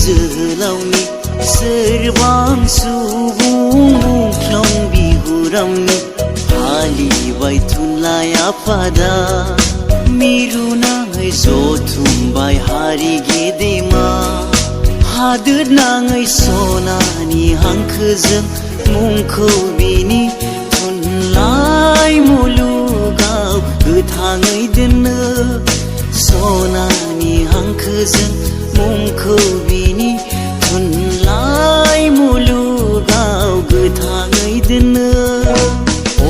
जोहोलावनि सोरबां सुबुं मुंख्लं बिहुरामनि फालिबाय थुनलाइ आफादा मिरु नाङै जथुमबाय हारि गेदेमा हादोर नाङै सनानि हांखोजों मुंखौ बिनि थुनलाइ मुलुगाव गोथाङै दोननो सनानि हांखोजों मुंखौ बिनि थुनलाइ मुलुगाव गोथाङै दोननो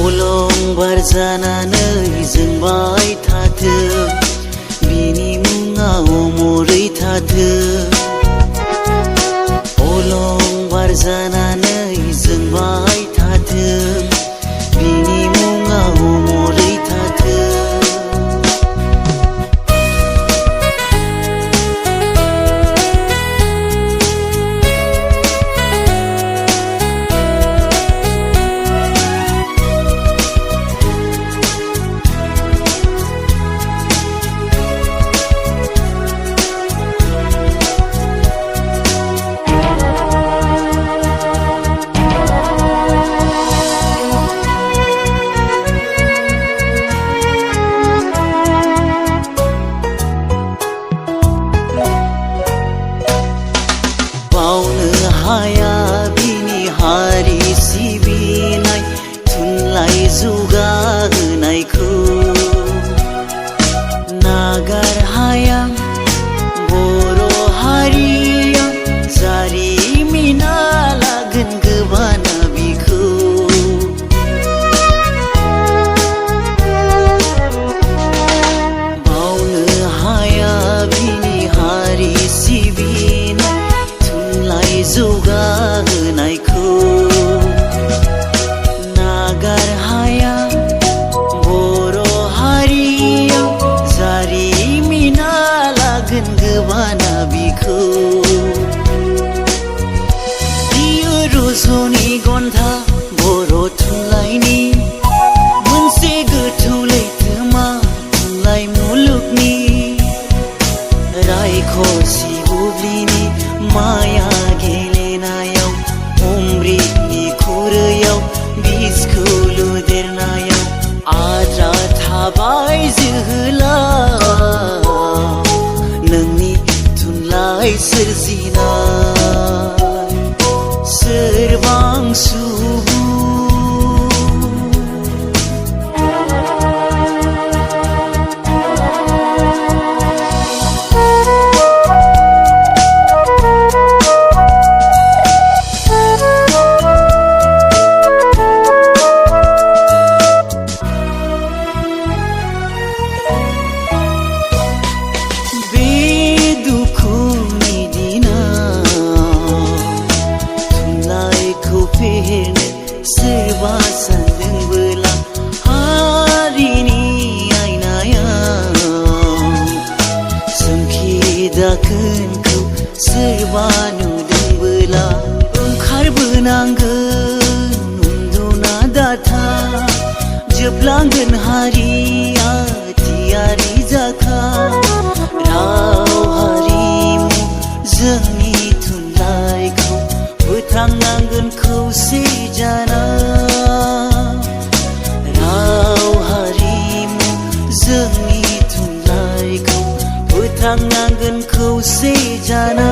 अलंबार जानानै जोंबाय थाथों बिनि मुङा अमरै थाथों अलंबार जानानै जोंबाय थाथों बिनि मुङा अमरै थाथों हाया बिनि हारि सिबिनाय थुनलाइ जौगाहोनायखौ नागार हाया बर' हारिया जारिमिना लागोन गोबाना बिखौ बावनो हाया बिनि हारि सिबिनाय जौगाहोनायखौ नागार हाया बर' हारिया जारिमिना लागोन गोबाना बिखौ बियो रजनी गन्था बर' थुनलाइनि मोनसे गोथौ लैथोमा थुनलाइ मुलुगनि रायखसि बुब्लिनि माया गेलेनायाव अमृतनि खुरैयाव बिसखौ लुदेरनायाव आद्रा थाबाय जोहोलाव नोंनि थुनलाइ सोरजिनाय सोरबां सुबुं सोरबा सानदोंबोला हारिनि आयनायाव सोंखि दाखोनखौ सोरबा नुदोंबोला ओंखारबोनांगोन उन्दुना दाथा जोबलांगोन हारिया थियारि जाखा राव हारिमु जोंनि थुनलाइखौ फोथांनांगोन खौसे जाना राव हारिमु जोंनि थुनलाइखौ फोथांनांगोन खौसे जाना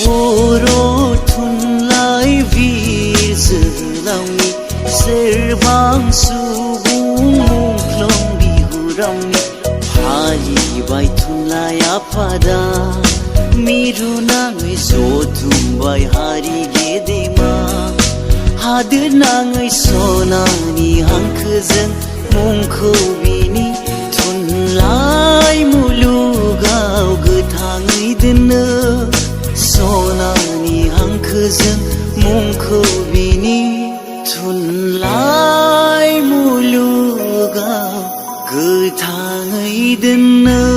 बर' थुनलाइ बिर जोहोलावनि सोरबां सुबुं मुंख्लं बिहुरामनि फालिबाय थुनलाइ आफादा मिरु नाङै जथुमबाय हारि गेदेमा हादोर नाङै सनानि हांखोजों मुंखौ बिनि थुनलाइ मुलुगाव गोथाङै दोननो सनानि हांखोजों मुंखौ बिनि थुनलाइ मुलुगाव गोथाङै दोननो